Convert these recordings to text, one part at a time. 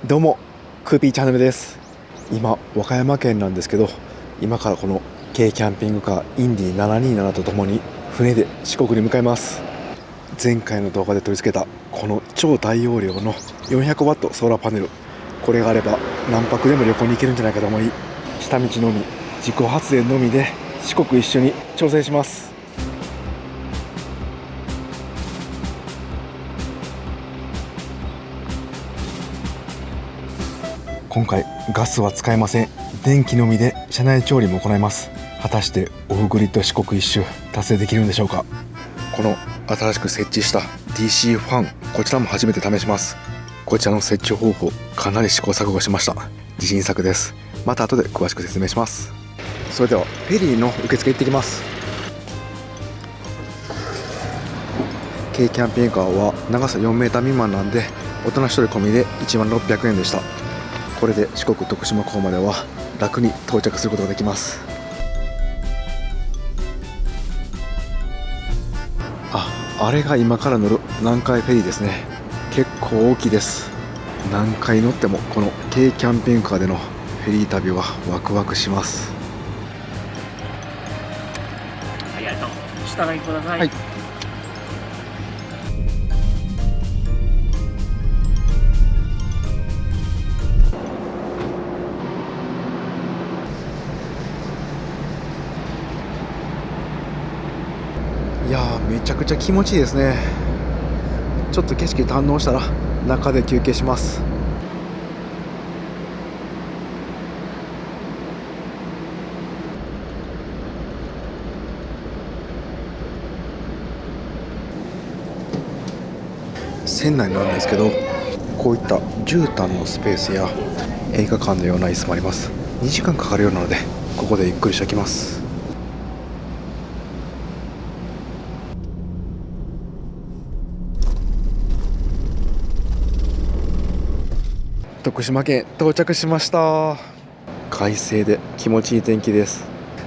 どうも、クーピーチャンネルです。今、和歌山県なんですけど、今からこの軽キャンピングカーインディ727とともに船で四国に向かいます。前回の動画で取り付けたこの超大容量の 400W ソーラーパネル、これがあれば何泊でも旅行に行けるんじゃないかと思い、下道のみ、自己発電のみで四国一緒に挑戦します。今回ガスは使えません。電気のみで車内調理も行います。果たしてオフグリッド四国一周達成できるんでしょうか。この新しく設置した DC ファン、こちらも初めて試します。こちらの設置方法かなり試行錯誤しました。自信作です。また後で詳しく説明します。それではフェリーの受付行ってきます。軽キャンピングカーは長さ4メーター未満なんで、大人1人込みで16,000円でした。これで四国徳島港までは楽に到着することができます。あれが今から乗る南海フェリーですね。結構大きいです。何回乗ってもこの軽キャンピングカーでのフェリー旅はワクワクします。ありがとう。下がりください。はい。いやー、めちゃくちゃ気持ちいいですね。ちょっと景色堪能したら中で休憩します。船内なんですけど、こういった絨毯のスペースや映画館のような椅子もあります。2時間かかるようなので、ここでゆっくりしておきます。徳島県到着しました。快晴で気持ちいい天気です。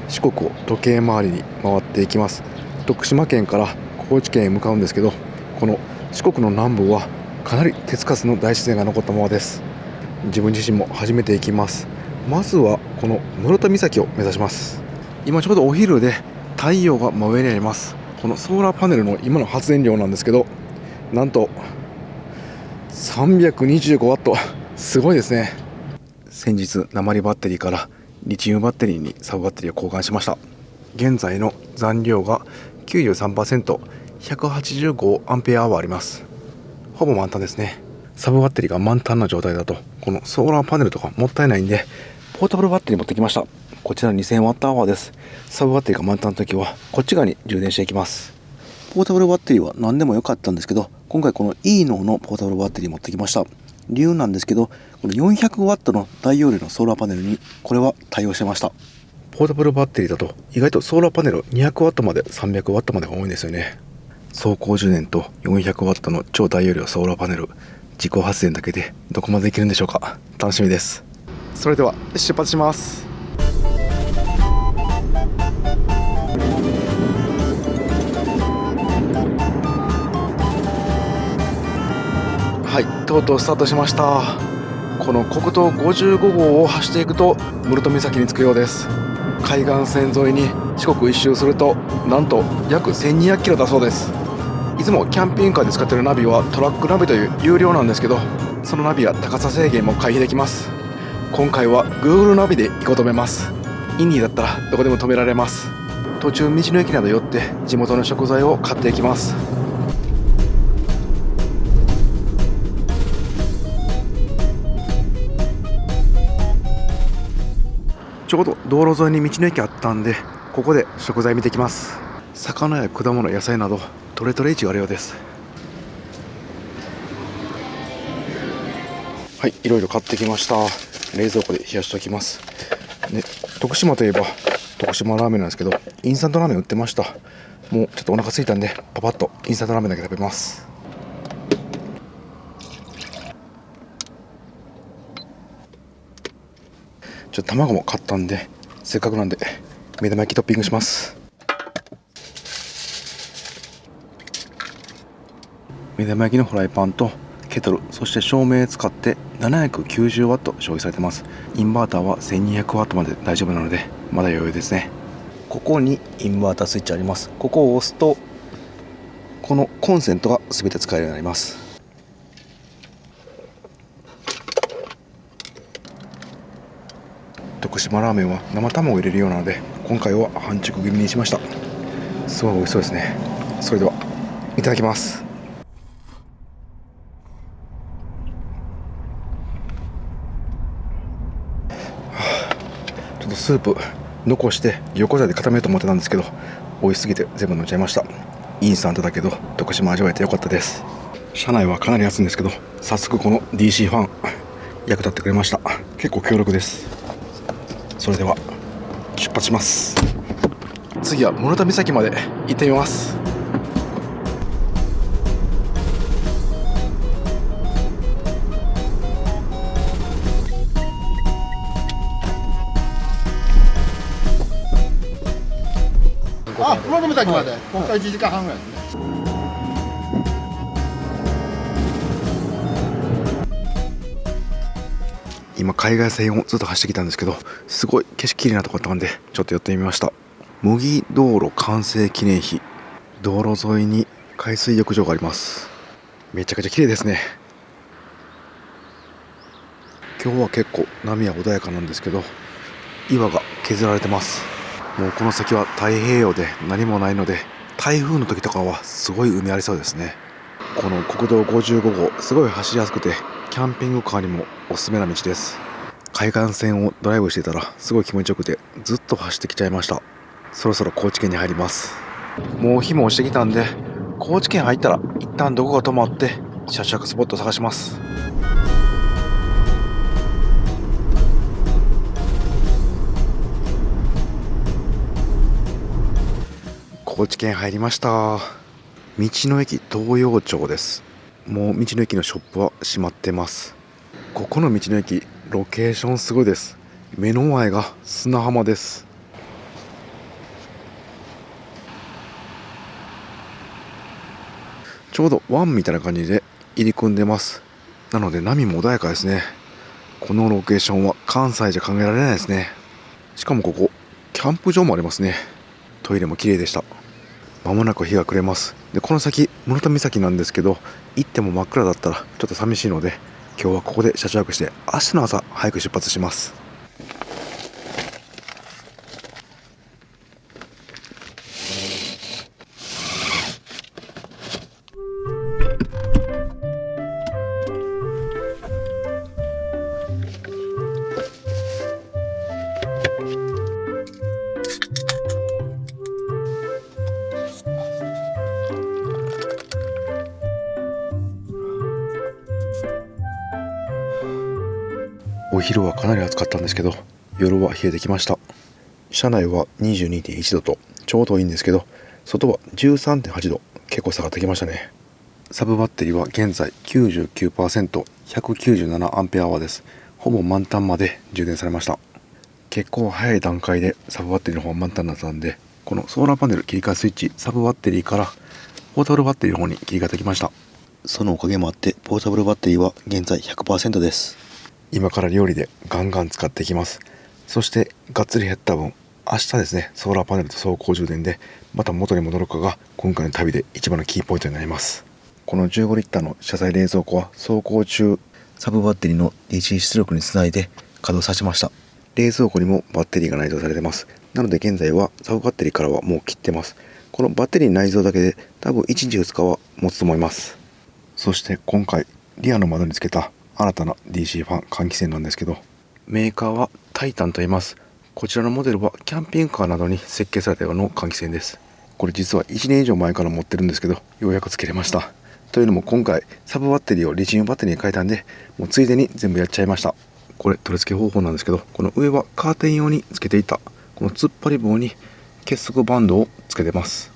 四国を時計回りに回っていきます。徳島県から高知県へ向かうんですけど、この四国の南部はかなり手つかずの大自然が残ったままです。自分自身も初めて行きます。まずはこの室戸岬を目指します。今ちょうどお昼で太陽が真上にあります。このソーラーパネルの今の発電量なんですけど、なんと325ワット、すごいですね。先日鉛バッテリーからリチウムバッテリーにサブバッテリーを交換しました。現在の残量が 93%、185アンペアアワーあります。ほぼ満タンですね。サブバッテリーが満タンな状態だと、このソーラーパネルとかもったいないんで、ポータブルバッテリー持ってきました。こちら 2000Wh です。サブバッテリーが満タンの時はこっち側に充電していきます。ポータブルバッテリーは何でもよかったんですけど、今回この E のポータブルバッテリー持ってきました。理由なんですけど、この 400W の大容量のソーラーパネルにこれは対応してました。ポータブルバッテリーだと意外とソーラーパネル 200W まで 300W までが多いんですよね。走行充電と 400W の超大容量ソーラーパネル、自己発電だけでどこまでできるんでしょうか。楽しみです。それでは出発します。はい、とうとうスタートしました。この国道55号を走っていくと室戸岬に着くようです。海岸線沿いに四国一周するとなんと約1200キロだそうです。いつもキャンピングカーで使っているナビはトラックナビという有料なんですけど、そのナビは高さ制限も回避できます。今回は Google ナビで行こうと思います。インディだったらどこでも止められます。途中道の駅など寄って地元の食材を買っていきます。ちょうど道路沿いに道の駅あったんで、ここで食材見てきます。魚や果物、野菜などトレトレ市があるようです。はい、いろいろ買ってきました。冷蔵庫で冷やしておきます。で、徳島といえば徳島ラーメンなんですけど、インスタントラーメン売ってました。もうちょっとお腹空いたんでパパッとインスタントラーメンだけ食べます。ちょっと卵も買ったんで、せっかくなんで目玉焼きトッピングします。目玉焼きのフライパンとケトル、そして照明使って790ワット消費されてます。インバーターは1200ワットまで大丈夫なのでまだ余裕ですね。ここにインバータースイッチあります。ここを押すとこのコンセントが全て使えるようになります。徳島ラーメンは生卵を入れるようなので今回は半熟気味にしました。すごい美味しそうですね。それではいただきます。ちょっとスープ残して横座で固めようと思ってたんですけど美味しすぎて全部飲んじゃいました。インスタントだけど徳島味わえてよかったです。車内はかなり暑いんですけど早速この DC ファン役立ってくれました。結構強力です。それでは出発します。次は室田岬まで行ってみます。あ、室戸岬まで、ここから1時間半ぐらいですね。今海岸線をずっと走ってきたんですけどすごい景色きれいなところだったんでちょっと寄ってみました。茂木道路完成記念碑、道路沿いに海水浴場があります。めちゃくちゃ綺麗ですね。今日は結構波は穏やかなんですけど岩が削られてます。もうこの先は太平洋で何もないので台風の時とかはすごい海ありそうですね。この国道55号すごい走りやすくてキャンピングカーにもおすすめな道です。海岸線をドライブしていたらすごい気持ちよくてずっと走ってきちゃいました。そろそろ高知県に入ります。もう日も落ちてきたんで高知県入ったら一旦どこか泊まって車中泊スポットを探します。高知県入りました。道の駅東洋町です。もう道の駅のショップは閉まってます。ここの道の駅ロケーションすごいです。目の前が砂浜です。ちょうど湾みたいな感じで入り組んでます。なので波も穏やかですね。このロケーションは関西じゃ考えられないですね。しかもここキャンプ場もありますね。トイレも綺麗でした。まもなく日が暮れます。でこの先室戸岬なんですけど行っても真っ暗だったらちょっと寂しいので今日はここで車中泊して明日の朝早く出発します。お昼はかなり暑かったんですけど夜は冷えてきました。車内は 22.1 度とちょうどいいんですけど外は 13.8 度、結構下がってきましたね。サブバッテリーは現在 99%、 197アンペアアワーです。ほぼ満タンまで充電されました。結構早い段階でサブバッテリーの方が満タンになったんでこのソーラーパネル切り替えスイッチサブバッテリーからポータブルバッテリーの方に切り替えてきました。そのおかげもあってポータブルバッテリーは現在 100% です。今から料理でガンガン使っていきます。そしてがっつり減った分明日ですねソーラーパネルと走行充電でまた元に戻るかが今回の旅で一番のキーポイントになります。この15リッターの車載冷蔵庫は走行中サブバッテリーの DC 出力につないで稼働させました。冷蔵庫にもバッテリーが内蔵されてます。なので現在はサブバッテリーからはもう切ってます。このバッテリー内蔵だけで多分1日2日は持つと思います。そして今回リアの窓につけた新たな DC ファン換気扇なんですけどメーカーはタイタンと言います。こちらのモデルはキャンピングカーなどに設計されたような換気扇です。これ実は1年以上前から持ってるんですけどようやくつけれました。というのも今回サブバッテリーをリチウムバッテリーに変えたんでもうついでに全部やっちゃいました。これ取り付け方法なんですけどこの上はカーテン用につけていたこの突っ張り棒に結束バンドをつけてます。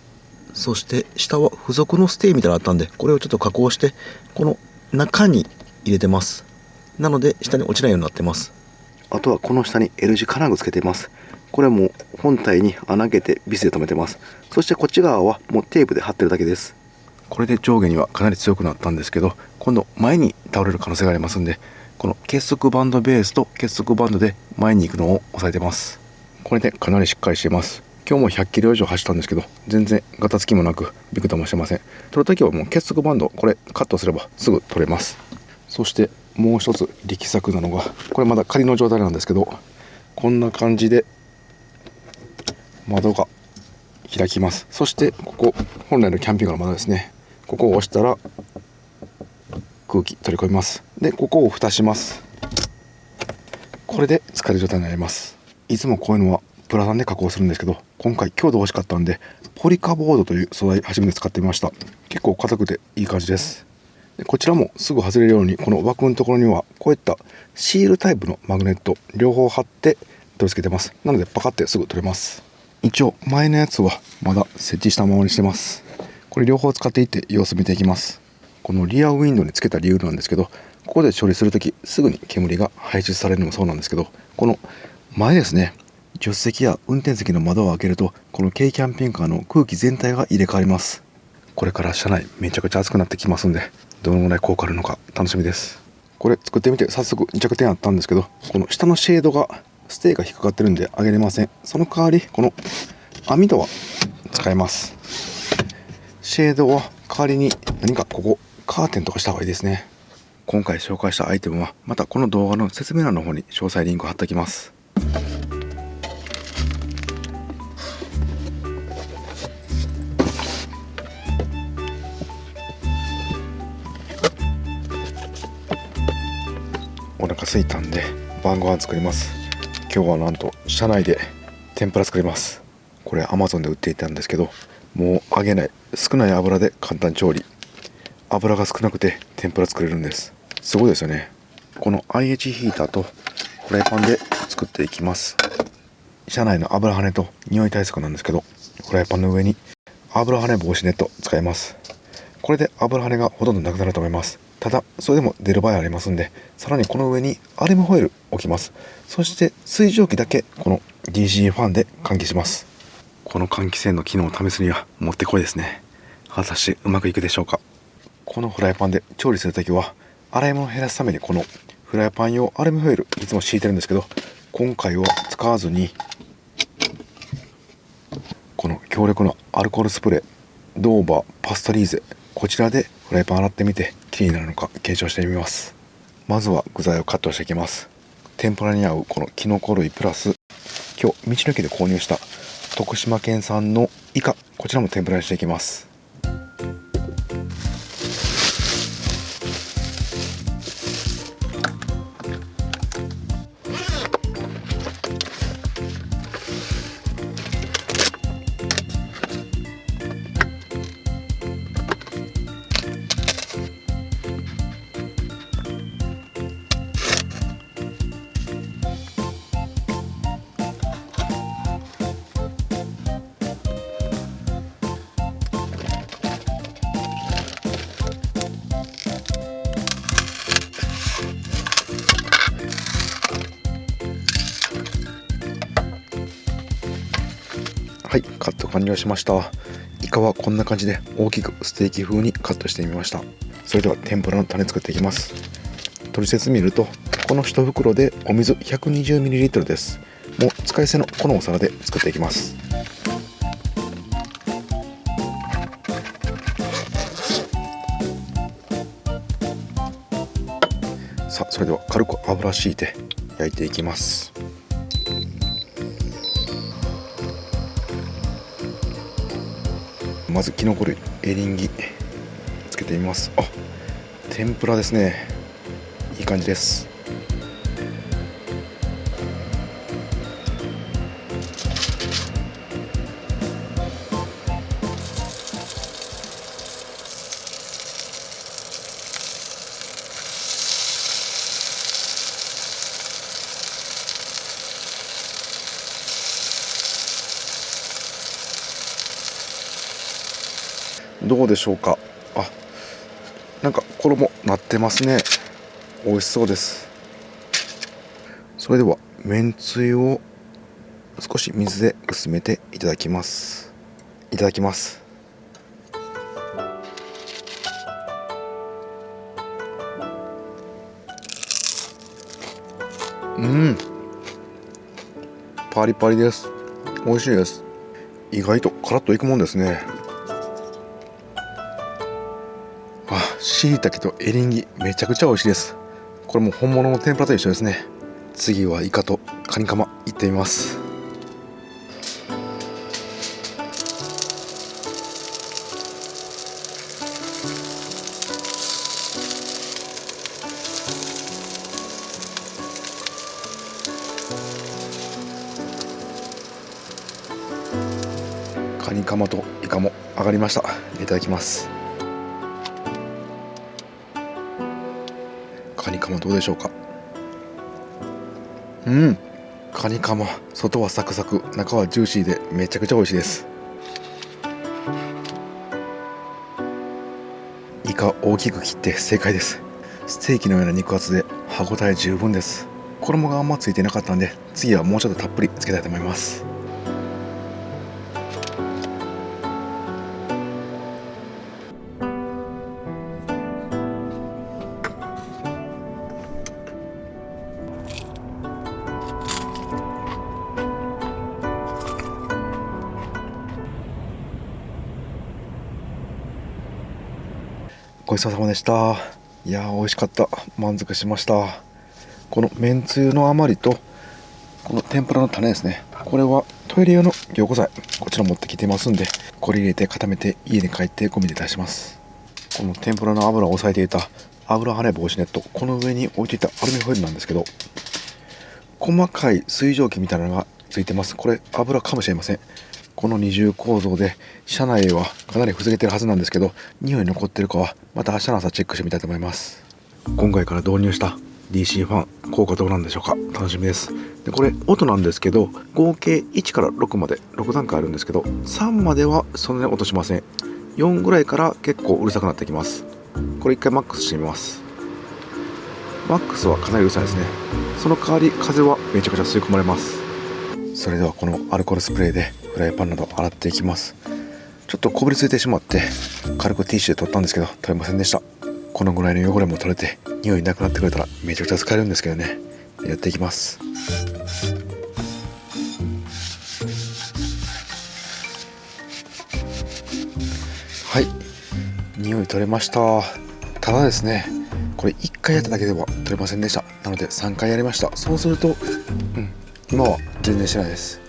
そして下は付属のステーみたいなのあったんでこれをちょっと加工してこの中に入れてます。なので下に落ちないようになってます。あとはこの下に L 字金具つけてます。これはもう本体に穴開けてビスで留めてます。そしてこっち側はもうテープで貼ってるだけです。これで上下にはかなり強くなったんですけど、今度前に倒れる可能性がありますんで、この結束バンドベースと結束バンドで前に行くのを押さえてます。これでかなりしっかりしています。今日も100キロ以上走ったんですけど、全然ガタつきもなくビクともしてません。取るときはもう結束バンド、これカットすればすぐ取れます。そしてもう一つ力作なのが、これまだ仮の状態なんですけど、こんな感じで窓が開きます。そしてここ本来のキャンピングカーの窓ですね。ここを押したら空気取り込みます。でここを蓋します。これで使える状態になります。いつもこういうのはプラダンで加工するんですけど、今回強度欲しかったんでポリカボードという素材初めて使ってみました。結構硬くていい感じです。でこちらもすぐ外れるように、この枠のところにはこういったシールタイプのマグネット両方貼って取り付けてます。なのでパカってすぐ取れます。一応前のやつはまだ設置したままにしてます。これ両方使っていって様子見ていきます。このリアウィンドウにつけた理由なんですけど、ここで処理するときすぐに煙が排出されるのもそうなんですけど、この前ですね、助手席や運転席の窓を開けると、この軽キャンピングカーの空気全体が入れ替わります。これから車内めちゃくちゃ暑くなってきますんで、どのぐらい効果あるのか楽しみです。これ作ってみて早速2着点あったんですけど、この下のシェードがステーが引っかかってるんで上げれません。その代わりこの網戸は使えます。シェードは代わりに何かここカーテンとかした方がいいですね。今回紹介したアイテムはまたこの動画の説明欄の方に詳細リンク貼っておきます。お腹空いたんで晩ご飯作ります。今日はなんと車内で天ぷら作ります。これ Amazon で売っていたんですけど、もう揚げない少ない油で簡単調理、油が少なくて天ぷら作れるんです。すごいですよね。この IH ヒーターとフライパンで作っていきます。車内の油跳ねと匂い対策なんですけど、フライパンの上に油跳ね防止ネット使います。これで油跳ねがほとんどなくなると思います。ただそれでも出る場合ありますんで、さらにこの上にアルミホイル置きます。そして水蒸気だけこの DC ファンで換気します。この換気扇の機能を試すにはもってこいですね。果たしてうまくいくでしょうか。このフライパンで調理するときは洗い物を減らすためにこのフライパン用アルミホイルいつも敷いてるんですけど、今回は使わずにこの強力なアルコールスプレードーバーパスタリーゼ、こちらでフライパン洗ってみてきれいになるのか検証してみます。まずは具材をカットしていきます。天ぷらに合うこのキノコ類プラス今日道の駅で購入した徳島県産のイカ、こちらも天ぷらにしていきます。はい、カット完了しました。イカはこんな感じで大きくステーキ風にカットしてみました。それでは天ぷらの種作っていきます。取説見るとこの1袋でお水 120ml です。もう使い捨てのこのお皿で作っていきます。さあそれでは軽く油敷いて焼いていきます。まずキノコ類エリンギつけてみます。あ、天ぷらですね。いい感じです。どうでしょうか。あ、なんか衣なってますね。美味しそうです。それではめんつゆを少し水で薄めていただきます。いただきます。パリパリです。美味しいです。意外とカラッといくもんですね。椎茸とエリンギめちゃくちゃ美味しいです。これも本物の天ぷらと一緒ですね。次はイカとカニカマいってみます。カニカマとイカも揚がりました。いただきます。カニカマどうでしょうか。カニカマ外はサクサク中はジューシーでめちゃくちゃ美味しいです。イカ大きく切って正解です。ステーキのような肉厚で歯ごたえ十分です。衣があんまついてなかったんで次はもうちょっとたっぷりつけたいと思います。ごちそうさまでした。いやー美味しかった。満足しました。このめんつゆの余りとこの天ぷらの種ですね、これはトイレ用の凝固剤こちら持ってきてますんで、これ入れて固めて家に帰ってゴミで出します。この天ぷらの油を抑えていた油跳ね防止ネット、この上に置いていたアルミホイルなんですけど、細かい水蒸気みたいなのがついてます。これ油かもしれません。この二重構造で車内はかなり防げてるはずなんですけど、匂い残ってるかはまた明日の朝チェックしてみたいと思います。今回から導入した DC ファン効果どうなんでしょうか。楽しみです。でこれ音なんですけど、合計1から6まで6段階あるんですけど、3まではそんなに音しません。4ぐらいから結構うるさくなってきます。これ1回マックスしてみます。マックスはかなりうるさいですね。その代わり風はめちゃくちゃ吸い込まれます。それではこのアルコールスプレーでフライパンなど洗っていきます。ちょっとこびりついてしまって軽くティッシュで取ったんですけど取れませんでした。このぐらいの汚れも取れて匂いなくなってくれたらめちゃくちゃ使えるんですけどね。やっていきます。はい、匂い取れました。ただですね、これ1回やっただけでは取れませんでした。なので3回やりました。そうすると今は全然してないです。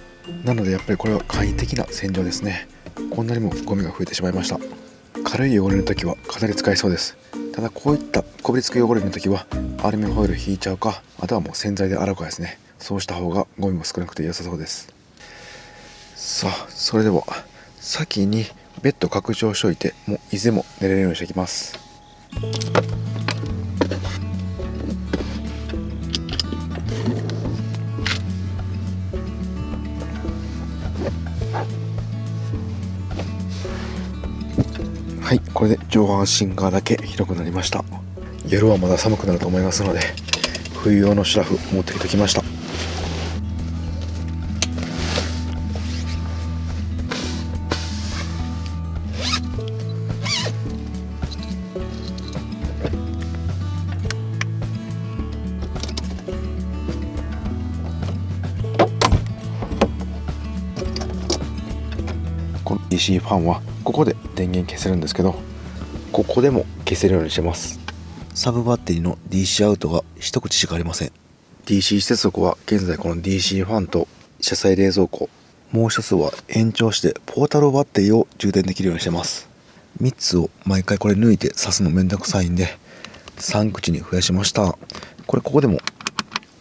なのでやっぱりこれは簡易的な洗浄ですね。こんなにもゴミが増えてしまいました。軽い汚れの時はかなり使えそうです。ただこういったこびりつく汚れの時はアルミホイル引いちゃうか、あとはもう洗剤で洗うかですね。そうした方がゴミも少なくて良さそうです。さあそれでは先にベッド拡張しておいて、もういつでも寝れるようにしていきます。はい、これで上半身側だけ広くなりました。夜はまだ寒くなると思いますので冬用のシュラフ持ってきてきました。この DC ファンはここで電源消せるんですけど、ここでも消せるようにしてます。サブバッテリーの DC アウトが一口しかありません。 DC 接続は現在この DC ファンと車載冷蔵庫、もう一つは延長してポータルバッテリーを充電できるようにしてます。3つを毎回これ抜いて挿すのめんどくさいんで3口に増やしました。ここでも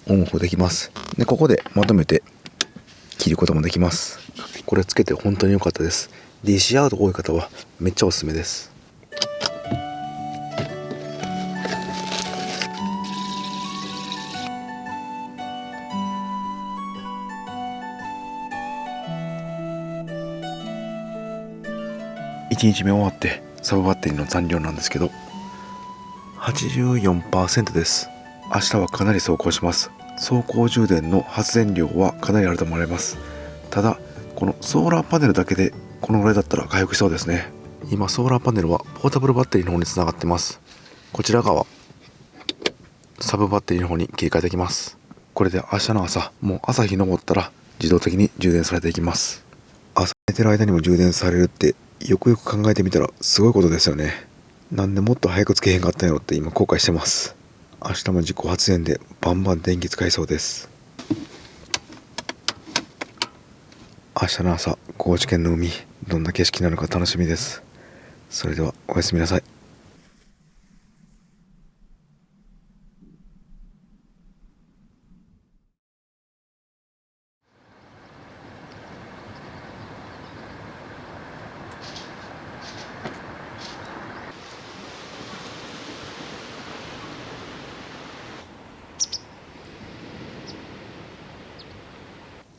オンオフできます。でここでまとめて切ることもできます。これつけて本当に良かったです。 DC アウト多い方はめっちゃおすすめです。1日目終わってサブバッテリーの残量なんですけど 84% です。明日はかなり走行します。走行充電の発電量はかなりあると思われます。ただこのソーラーパネルだけでこのぐらいだったら回復しそうですね。今ソーラーパネルはポータブルバッテリーの方につながってます。こちら側サブバッテリーの方に切り替えていきます。これで明日の朝、もう朝日昇ったら自動的に充電されていきます。朝寝てる間にも充電されるってよくよく考えてみたらすごいことですよね。なんでもっと早くつけへんかったんやろって今後悔してます。明日も自己発電でバンバン電気使いそうです。明日の朝、高知県の海、どんな景色になるか楽しみです。それではおやすみなさい。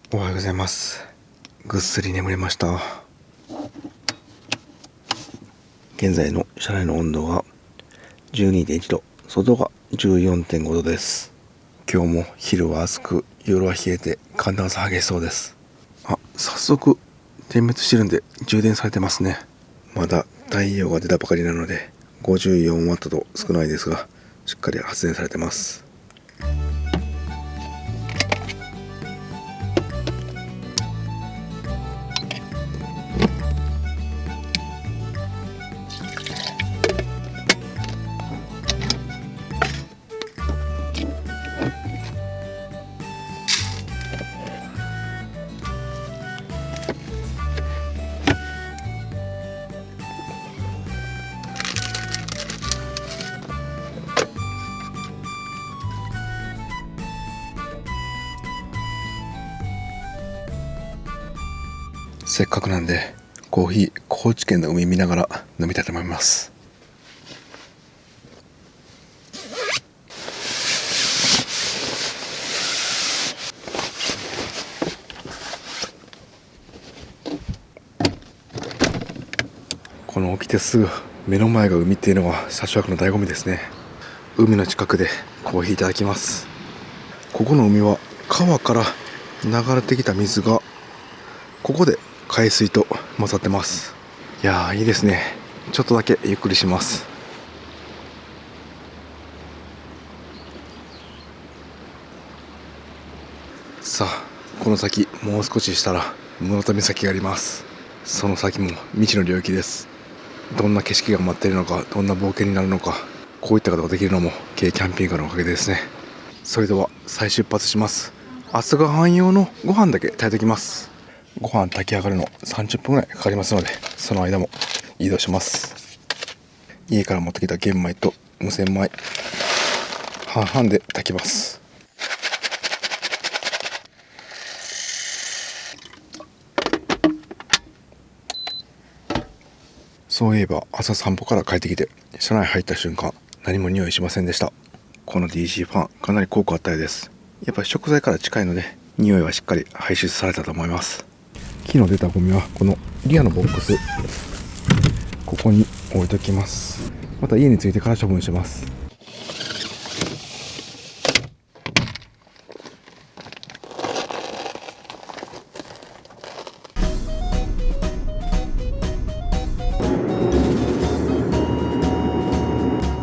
おはようございます。ぐっすり眠れました。現在の車内の温度が 12.1 度、外が 14.5 度です。今日も昼は暑く、夜は冷えて寒暖差激しそうです。早速点滅してるんで充電されてますね。まだ太陽が出たばかりなので 54W と少ないですが、しっかり発電されてます。せっかくなんでコーヒー、高知県の海見ながら飲みたいと思います。この起きてすぐ目の前が海っていうのは車中泊の醍醐味ですね。海の近くでコーヒーいただきます。ここの海は川から流れてきた水がここで海水と混ざってます。いやー、いいですね。ちょっとだけゆっくりします。さあ、この先もう少ししたら室戸岬があります。その先も未知の領域です。どんな景色が待っているのか、どんな冒険になるのか、こういったことができるのも軽キャンピングカーのおかげですね。それでは再出発します。朝ごはん用のご飯だけ炊いておきます。ご飯炊き上がるの30分ぐらいかかりますので、その間も移動します。家から持ってきた玄米と無洗米半々で炊きます。そういえば朝散歩から帰ってきて車内入った瞬間、何も匂いしませんでした。この DC ファンかなり効果あったようです。やっぱり食材から近いので匂いはしっかり排出されたと思います。昨日出たゴミはこのリアのボックス、ここに置いときます。また家に着いてから処分します。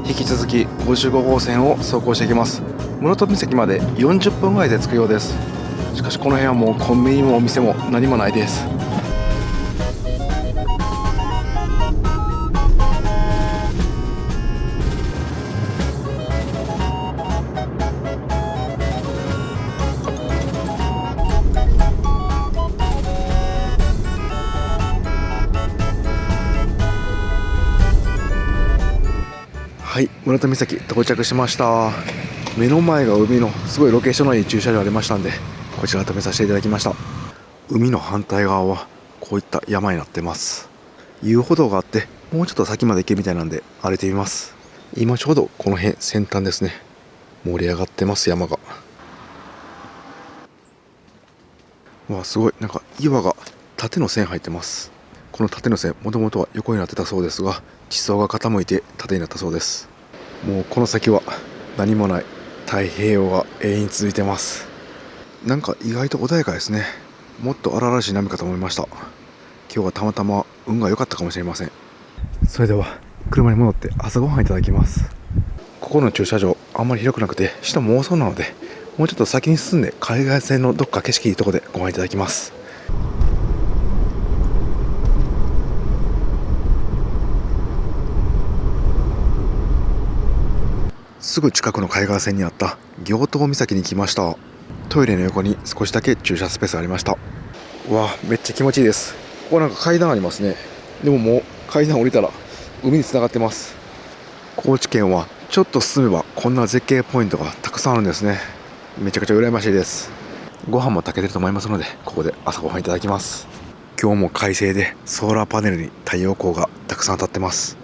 引き続き55号線を走行していきます。室戸岬まで40分ぐらいで着くようです。しかしこの辺はもうコンビニもお店も何もないです。はい、室戸岬到着しました。目の前が海のすごいロケーションのいい駐車場ありましたんで、こちら止めさせていただきました。海の反対側はこういった山になってます。遊歩道があってもうちょっと先まで行けみたいなんで歩いてみます。今ちょうどこの辺先端ですね。盛り上がってます、山が。わ、すごい、なんか岩が縦の線入ってます。この縦の線もともとは横になってたそうですが、地層が傾いて縦になったそうです。もうこの先は何もない太平洋が永遠に続いてます。なんか意外と穏やかですね。もっと荒々しい波かと思いました。今日はたまたま運が良かったかもしれません。それでは車に戻って朝ごはんいただきます。ここの駐車場あんまり広くなくて人も多そうなので、もうちょっと先に進んで海岸線のどっか景色いいところでご覧いただきます。すぐ近くの海岸線にあった行東岬に来ました。トイレの横に少しだけ駐車スペースありました。うわ、めっちゃ気持ちいいです。ここなんか階段ありますね。でももう階段降りたら海につながってます。高知県はちょっと進めばこんな絶景ポイントがたくさんあるんですね。めちゃくちゃ羨ましいです。ご飯も炊けてると思いますので、ここで朝ごはんいただきます。今日も快晴でソーラーパネルに太陽光がたくさん当たってます。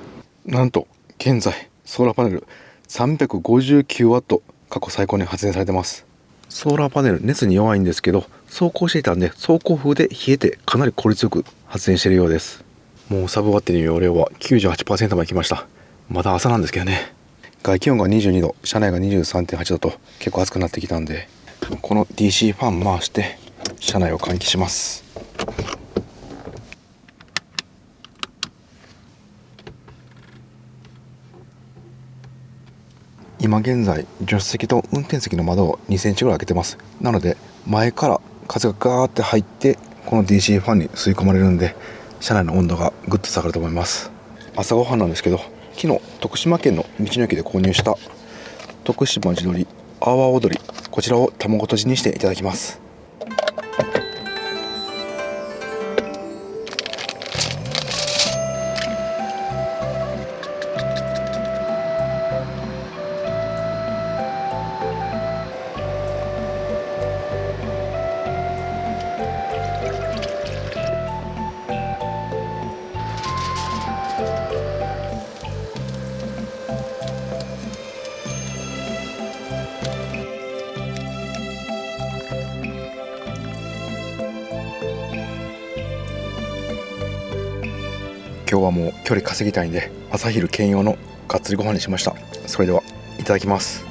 なんと現在ソーラーパネル359ワット過去最高に発電されてます。ソーラーパネル熱に弱いんですけど、走行していたんで走行風で冷えてかなり効率よく発電しているようです。もうサブバッテリーの容量は 98% まで来ました。まだ朝なんですけどね。外気温が22度、車内が 23.8 度と結構暑くなってきたんで、この DC ファン回して車内を換気します。今現在助手席と運転席の窓を2センチぐらい開けてます。なので前から風がガーって入ってこの DC ファンに吸い込まれるんで、車内の温度がぐっと下がると思います。朝ごはんなんですけど、昨日徳島県の道の駅で購入した徳島地鶏阿波踊り、こちらを卵とじにしていただきます。今日はもう距離稼ぎたいんで朝昼兼用のがっつりご飯にしました。それではいただきます。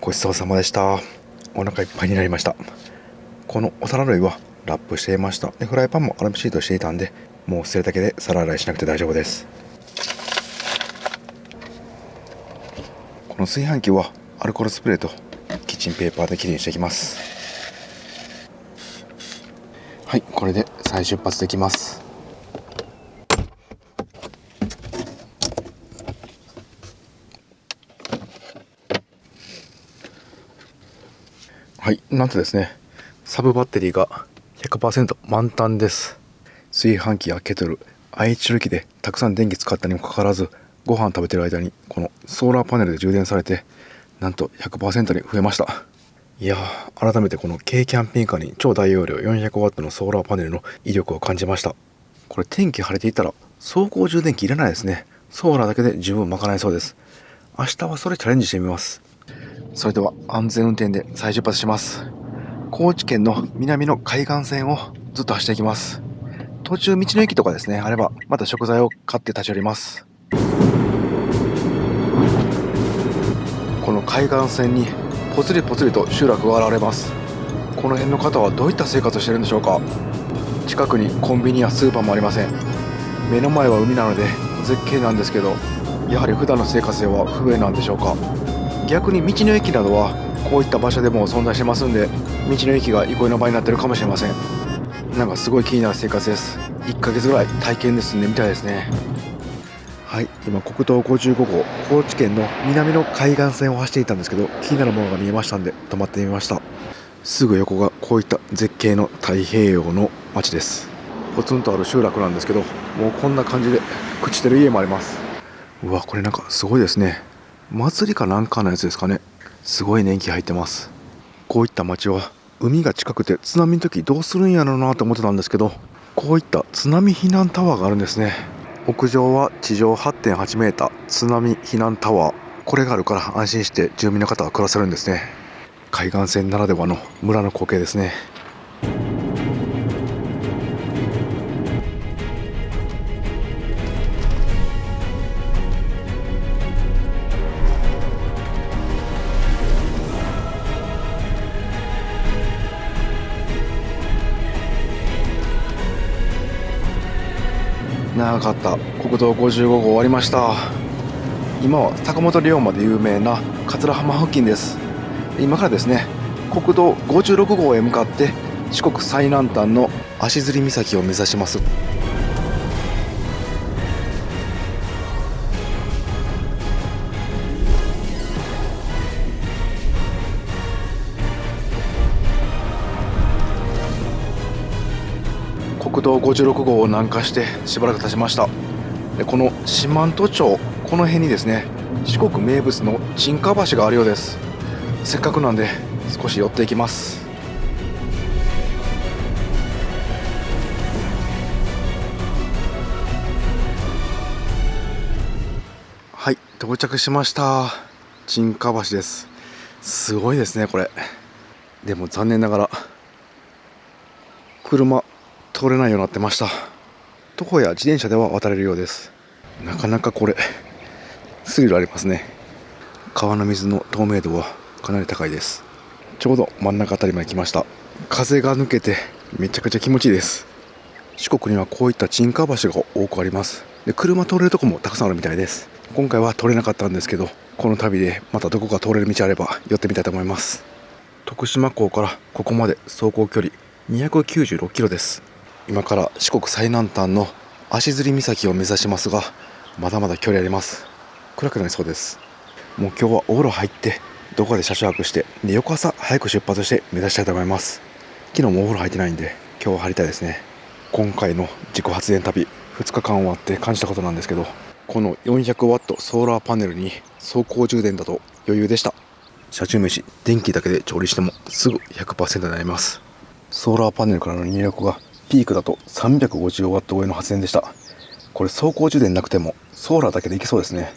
ごちそうさまでした。お腹いっぱいになりました。このお皿類はラップしていました。でフライパンもアルミシートしていたんで、もう捨てるだけで皿洗いしなくて大丈夫です。この炊飯器はアルコールスプレーとキッチンペーパーできれいにしていきます。はい、これで再出発できます。はい、なんとですね、サブバッテリーが 100% 満タンです。炊飯器やケトル、IH 調理器でたくさん電気使ったにもかかわらず、ご飯食べてる間にこのソーラーパネルで充電されて、なんと 100% に増えました。いやー、改めてこの軽キャンピングカーに超大容量 400W のソーラーパネルの威力を感じました。これ天気晴れていたら走行充電器いらないですね。ソーラーだけで十分賄えそうです。明日はそれチャレンジしてみます。それでは安全運転で再出発します。高知県の南の海岸線をずっと走っていきます。途中道の駅とかですねあればまた食材を買って立ち寄ります。この海岸線にぽつりぽつりと集落が現れます。この辺の方はどういった生活をしているんでしょうか。近くにコンビニやスーパーもありません。目の前は海なので絶景なんですけど、やはり普段の生活では不便なんでしょうか。逆に道の駅などはこういった場所でも存在してますんで、道の駅が憩いの場になってるかもしれません。なんかすごい気になる生活です。1ヶ月ぐらい体験で住んでみたいですね。はい、今国道55号高知県の南の海岸線を走っていたんですけど、気になるものが見えましたんで止まってみました。すぐ横がこういった絶景の太平洋の街です。ポツンとある集落なんですけど、もうこんな感じで朽ちてる家もあります。うわ、これなんかすごいですね。祭りかなんかのやつですかね。すごい年季入ってます。こういった町は海が近くて津波の時どうするんやろうなと思ってたんですけど、こういった津波避難タワーがあるんですね。屋上は地上 8.8 メーター津波避難タワー、これがあるから安心して住民の方は暮らせるんですね。海岸線ならではの村の光景ですね。長かった国道55号終わりました。今は坂本龍馬で有名な桂浜付近です。今からですね、国道56号へ向かって四国最南端の足摺岬を目指します。国道56号を南下してしばらく経ちました。でこの四万十町、この辺にですね、四国名物の沈下橋があるようです。せっかくなんで少し寄っていきます。はい、到着しました。沈下橋です。すごいですねこれ。でも残念ながら車通れないようになってました。徒歩や自転車では渡れるようです。なかなかこれスリルありますね。川の水の透明度はかなり高いです。ちょうど真ん中あたりまで来ました。風が抜けてめちゃくちゃ気持ちいいです。四国にはこういった沈下橋が多くあります。で車通れるとこもたくさんあるみたいです。今回は通れなかったんですけど、この旅でまたどこか通れる道あれば寄ってみたいと思います。徳島港からここまで走行距離296キロです。今から四国最南端の足摺岬を目指しますが、まだまだ距離あります。暗くなりそうです。もう今日はお風呂入ってどこかで車中泊して、で翌朝早く出発して目指したいと思います。昨日もお風呂入ってないんで今日は入りたいですね。今回の自己発電旅2日間終わって感じたことなんですけど、この400ワットソーラーパネルに走行充電だと余裕でした。車中飯電気だけで調理してもすぐ 100% になります。ソーラーパネルからの入力がピークだと350ワット超えの発電でした。これ走行充電なくてもソーラーだけでいけそうですね。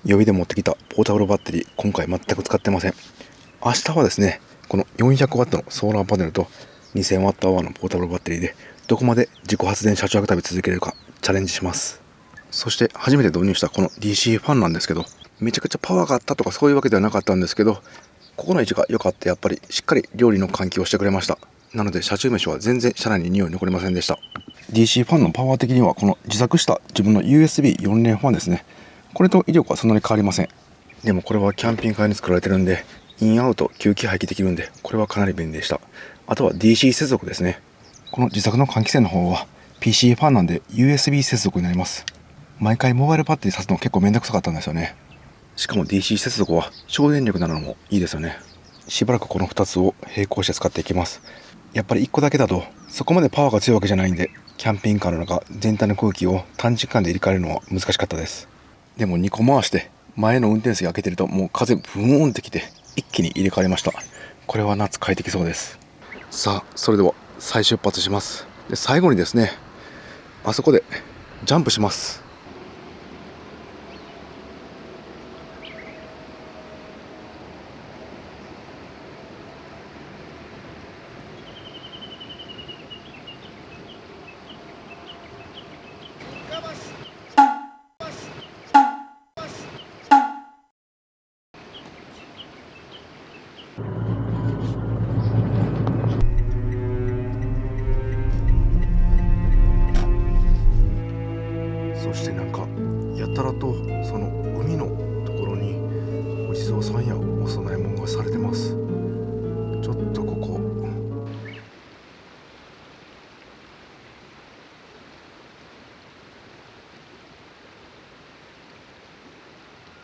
予備で持ってきたポータブルバッテリー、今回全く使ってません。明日はですね、この400ワットのソーラーパネルと2000ワットアワーのポータブルバッテリーでどこまで自己発電車中泊旅続けれるかチャレンジします。そして初めて導入したこの DC ファンなんですけど、めちゃくちゃパワーがあったとかそういうわけではなかったんですけど、ここの位置が良かった。やっぱりしっかり料理の換気をしてくれました。なので車中飯は全然車内に匂い残りませんでした。 DC ファンのパワー的にはこの自作した自分の USB4 連ファンですね、これと威力はそんなに変わりません。でもこれはキャンピングカーに作られてるんで、インアウト吸気排気できるんで、これはかなり便利でした。あとは DC 接続ですね。この自作の換気扇の方は PC ファンなんで USB 接続になります。毎回モバイルバッテリー挿すの結構めんどくさかったんですよね。しかも DC 接続は省電力なのもいいですよね。しばらくこの2つを並行して使っていきます。やっぱり1個だけだとそこまでパワーが強いわけじゃないんで、キャンピングカーの中全体の空気を短時間で入れ替えるのは難しかったです。でも2個回して前の運転席開けてるともう風ブーンってきて一気に入れ替わりました。これは夏快適そうです。さあそれでは再出発します。で最後にですね、あそこでジャンプします。そしてなんかやたらとその海のところにお地蔵さんやお供え物がされてます。